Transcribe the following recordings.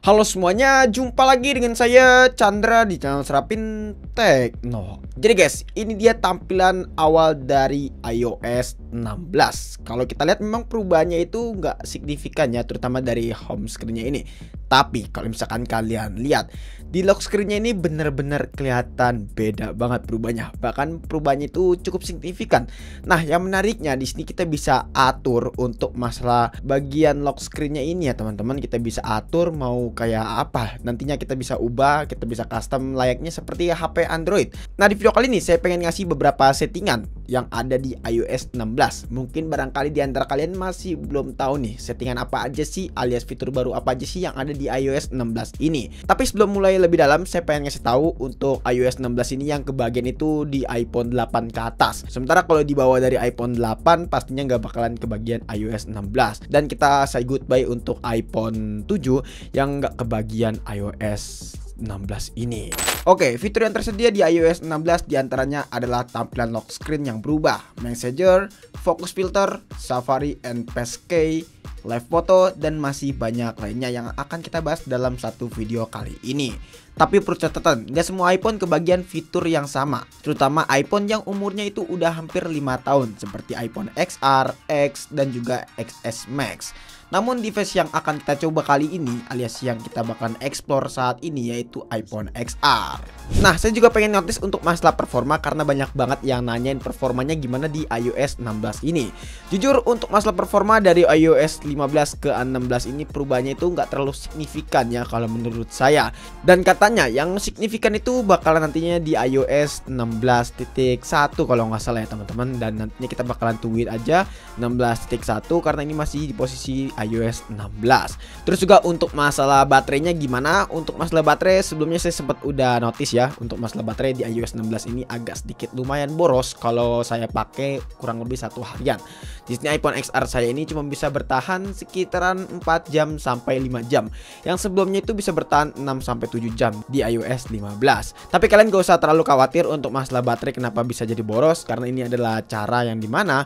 Halo semuanya, jumpa lagi dengan saya Chandra di channel Serapin Tekno. Jadi guys, ini dia tampilan awal dari iOS 16. Kalau kita lihat memang perubahannya itu nggak signifikan ya, terutama dari home screen-nya ini. Tapi kalau misalkan kalian lihat di lock screen-nya ini bener-bener kelihatan beda banget perubahannya. Bahkan perubahannya itu cukup signifikan. Nah, yang menariknya di sini kita bisa atur untuk masalah bagian lock screen-nya ini ya teman-teman. Kita bisa atur mau kayak apa. Nantinya kita bisa ubah, kita bisa custom layaknya seperti HP Android. Nah, di video kali ini saya pengen ngasih beberapa settingan yang ada di iOS 16. Mungkin barangkali di antara kalian masih belum tahu nih settingan apa aja sih alias fitur baru apa aja sih yang ada di iOS 16 ini. Tapi sebelum mulai lebih dalam, saya pengen ngasih tahu untuk iOS 16 ini yang kebagian itu di iPhone 8 ke atas. Sementara kalau di bawah dari iPhone 8 pastinya nggak bakalan kebagian iOS 16. Dan kita say goodbye untuk iPhone 7 yang nggak kebagian iOS 16 ini. Oke, fitur yang tersedia di iOS 16 diantaranya adalah tampilan lock screen yang berubah, Messenger, focus filter, Safari and Passkey, live photo, dan masih banyak lainnya yang akan kita bahas dalam satu video kali ini. Tapi perlu catatan, nggak semua iPhone kebagian fitur yang sama, terutama iPhone yang umurnya itu udah hampir 5 tahun seperti iPhone XR, X, dan juga XS Max. Namun device yang akan kita coba kali ini alias yang kita bakalan explore saat ini yaitu iPhone XR. Nah, saya juga pengen notice untuk masalah performa karena banyak banget yang nanyain performanya gimana di iOS 16 ini. Jujur untuk masalah performa dari iOS 15 ke 16 ini perubahannya itu nggak terlalu signifikan ya kalau menurut saya. Dan katanya yang signifikan itu bakalan nantinya di iOS 16.1 kalau nggak salah ya teman-teman. Dan nantinya kita bakalan tungguin aja 16.1 karena ini masih di posisi iOS 16. Terus juga untuk masalah baterainya gimana? Untuk masalah baterai sebelumnya saya sempat udah notice ya, untuk masalah baterai di iOS 16 ini agak sedikit lumayan boros kalau saya pakai kurang lebih 1 harian. Di sini iPhone XR saya ini cuma bisa bertahan sekitaran 4 jam sampai 5 jam. Yang sebelumnya itu bisa bertahan 6 sampai 7 jam di iOS 15. Tapi kalian gak usah terlalu khawatir untuk masalah baterai kenapa bisa jadi boros, karena ini adalah cara yang dimana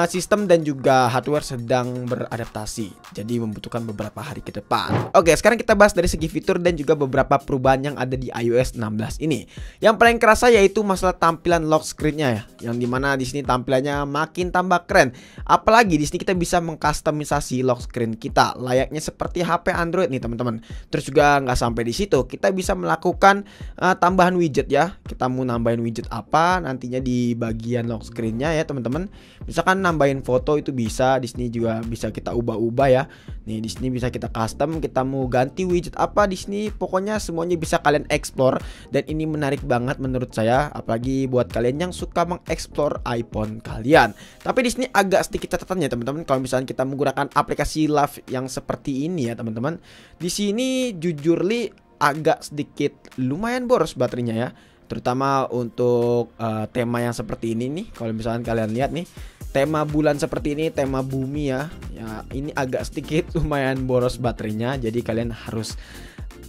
sistem dan juga hardware sedang beradaptasi, jadi membutuhkan beberapa hari ke depan. Oke, sekarang kita bahas dari segi fitur dan juga beberapa perubahan yang ada di iOS 16 ini. Yang paling kerasa yaitu masalah tampilan lock screen-nya ya, yang dimana di sini tampilannya makin tambah keren. Apalagi di sini kita bisa mengkustomisasi lock screen kita layaknya seperti HP Android nih teman-teman. Terus juga nggak sampai di situ, kita bisa melakukan tambahan widget ya. Kita mau nambahin widget apa nantinya di bagian lock screen-nya ya teman-teman. Misalkan nambahin foto itu bisa, di sini juga bisa kita ubah-ubah ya. Nih di sini bisa kita custom, kita mau ganti widget apa di sini, pokoknya semuanya bisa kalian explore dan ini menarik banget menurut saya, apalagi buat kalian yang suka mengeksplor iPhone kalian. Tapi di sini agak sedikit catatannya teman-teman, kalau misalnya kita menggunakan aplikasi Live yang seperti ini ya teman-teman. Di sini jujur li agak sedikit lumayan boros baterainya ya. Terutama untuk tema yang seperti ini nih. Kalau misalkan kalian lihat nih, tema bulan seperti ini, tema bumi ya. Ya ini agak sedikit lumayan boros baterainya. Jadi kalian harus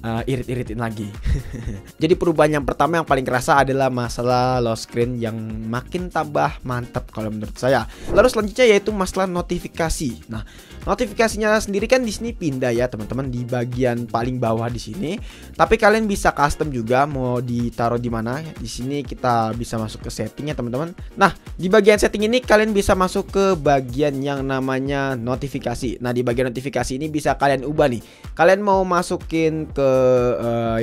irit-iritin lagi. Jadi perubahan yang pertama yang paling kerasa adalah masalah lock screen yang makin tambah mantap kalau menurut saya. Lalu selanjutnya yaitu masalah notifikasi. Nah, notifikasinya sendiri kan di sini pindah ya teman-teman di bagian paling bawah di sini. Tapi kalian bisa custom juga mau ditaruh di mana. Di sini kita bisa masuk ke setting ya teman-teman. Nah, di bagian setting ini kalian bisa masuk ke bagian yang namanya notifikasi. Nah, di bagian notifikasi ini bisa kalian ubah nih. Kalian mau masukin ke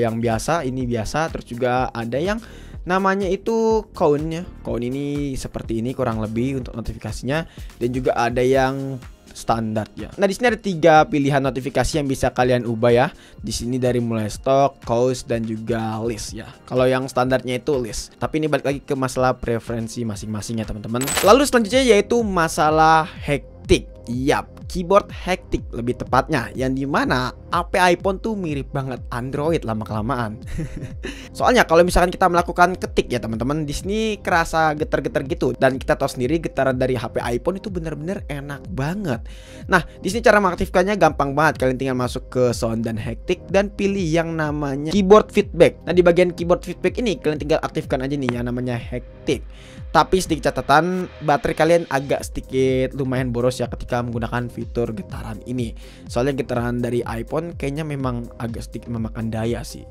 yang biasa, ini biasa, terus juga ada yang namanya itu count-nya. Count ini seperti ini kurang lebih untuk notifikasinya, dan juga ada yang standar ya. Nah, di sini ada 3 pilihan notifikasi yang bisa kalian ubah ya. Di sini dari mulai stock, coast, dan juga list ya. Kalau yang standarnya itu list. Tapi ini balik lagi ke masalah preferensi masing-masing ya teman-teman. Lalu selanjutnya yaitu masalah hektik. Yap, keyboard hektik lebih tepatnya, yang dimana HP iPhone tuh mirip banget Android lama-kelamaan. Soalnya kalau misalkan kita melakukan ketik ya teman-teman, di sini kerasa getar-getar gitu, dan kita tahu sendiri getaran dari HP iPhone itu bener-bener enak banget. Nah, di sini cara mengaktifkannya gampang banget. Kalian tinggal masuk ke sound dan hektik dan pilih yang namanya keyboard feedback. Nah, di bagian keyboard feedback ini kalian tinggal aktifkan aja nih yang namanya hektik. Tapi sedikit catatan, baterai kalian agak sedikit lumayan boros ya ketika menggunakan fitur getaran ini. Soalnya getaran dari iPhone kayaknya memang agak sedikit memakan daya sih.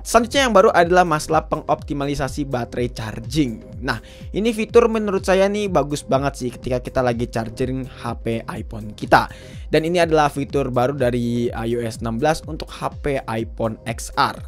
Selanjutnya yang baru adalah masalah pengoptimalisasi baterai charging. Nah, ini fitur menurut saya nih bagus banget sih ketika kita lagi charging HP iPhone kita. Dan ini adalah fitur baru dari iOS 16 untuk HP iPhone XR,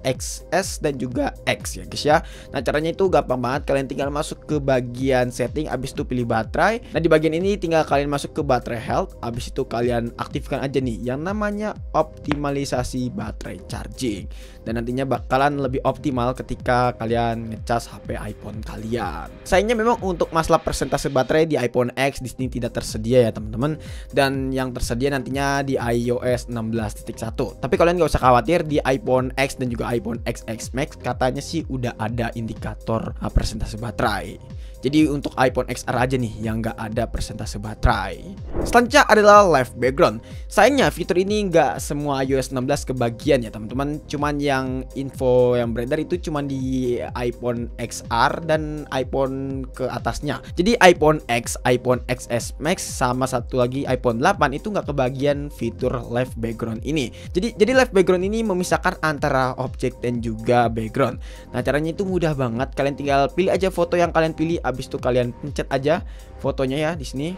XS dan juga X ya guys ya. Nah, caranya itu gampang banget, kalian tinggal masuk ke bagian setting, habis itu pilih baterai. Nah, di bagian ini tinggal kalian masuk ke baterai health, habis itu kalian aktifkan aja nih yang namanya optimalisasi baterai charging. Dan nantinya bakalan lebih optimal ketika kalian ngecas HP iPhone kalian. Sayangnya memang untuk masalah persentase baterai di iPhone X di sini tidak tersedia ya teman-teman. Dan yang tersedia nantinya di iOS 16.1. Tapi kalian gak usah khawatir, di iPhone X dan juga iPhone XS Max katanya sih udah ada indikator persentase baterai. Jadi untuk iPhone XR aja nih yang nggak ada persentase baterai. Selanjutnya adalah live background. Sayangnya fitur ini nggak semua iOS 16 kebagian ya teman-teman. Cuman yang info yang beredar itu cuman di iPhone XR dan iPhone ke atasnya. Jadi iPhone X, iPhone XS Max sama satu lagi iPhone 8 itu nggak kebagian fitur live background ini. Jadi live background ini memisahkan antara objek dan juga background. Nah, caranya itu mudah banget. Kalian tinggal pilih aja foto yang kalian pilih. Habis itu kalian pencet aja fotonya ya di sini.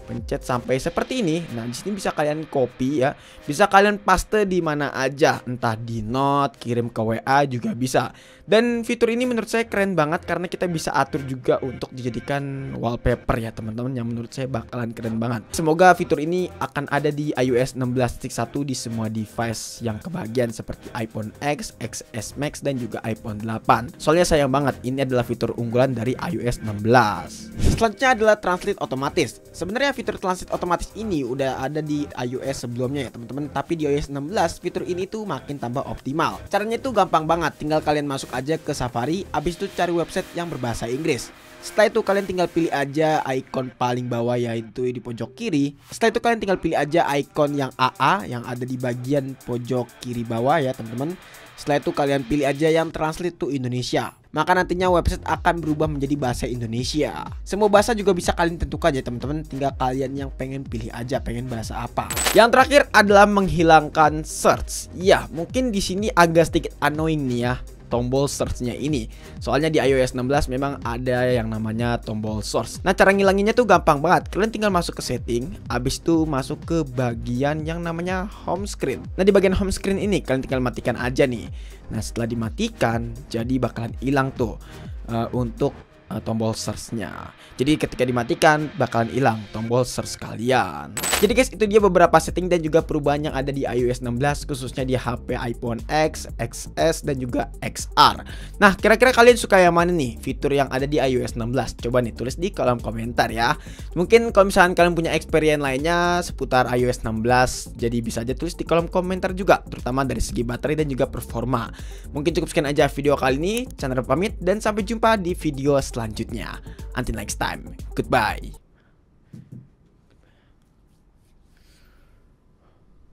Pencet sampai seperti ini. Nah, di sini bisa kalian copy ya. Bisa kalian paste di mana aja, entah di note, kirim ke WA juga bisa. Dan fitur ini menurut saya keren banget karena kita bisa atur juga untuk dijadikan wallpaper ya teman-teman, yang menurut saya bakalan keren banget. Semoga fitur ini akan ada di iOS 16.1 di semua device yang kebagian seperti iPhone X, XS Max dan juga iPhone 8. Soalnya sayang banget ini adalah fitur unggulan dari iOS 16. Selanjutnya adalah translate otomatis. Sebenarnya fitur translate otomatis ini udah ada di iOS sebelumnya ya teman-teman, tapi di iOS 16 fitur ini tuh makin tambah optimal. Caranya itu gampang banget, tinggal kalian masuk aja ke Safari, habis itu cari website yang berbahasa Inggris. Setelah itu kalian tinggal pilih aja ikon paling bawah yaitu di pojok kiri. Setelah itu kalian tinggal pilih aja ikon yang AA yang ada di bagian pojok kiri bawah ya teman-teman. Setelah itu kalian pilih aja yang translate to Indonesia. Maka nantinya website akan berubah menjadi bahasa Indonesia. Semua bahasa juga bisa kalian tentukan ya teman-teman. Tinggal kalian yang pengen pilih aja, pengen bahasa apa. Yang terakhir adalah menghilangkan search. Ya, mungkin di sini agak sedikit annoying nih ya tombol search-nya ini. Soalnya di iOS 16 memang ada yang namanya tombol search. Nah, cara ngilanginnya tuh gampang banget. Kalian tinggal masuk ke setting, habis itu masuk ke bagian yang namanya home screen. Nah, di bagian home screen ini kalian tinggal matikan aja nih. Nah, setelah dimatikan, jadi bakalan hilang tuh untuk tombol search-nya. Jadi ketika dimatikan bakalan hilang tombol search kalian. Jadi guys, itu dia beberapa setting dan juga perubahan yang ada di iOS 16 khususnya di HP iPhone X, XS dan juga XR. Nah, kira-kira kalian suka yang mana nih fitur yang ada di iOS 16? Coba nih tulis di kolom komentar ya. Mungkin kalau misalnya kalian punya experience lainnya seputar iOS 16, jadi bisa aja tulis di kolom komentar juga, terutama dari segi baterai dan juga performa. Mungkin cukup sekian aja video kali ini. Chandra pamit dan sampai jumpa di video selanjutnya. Until next time, goodbye.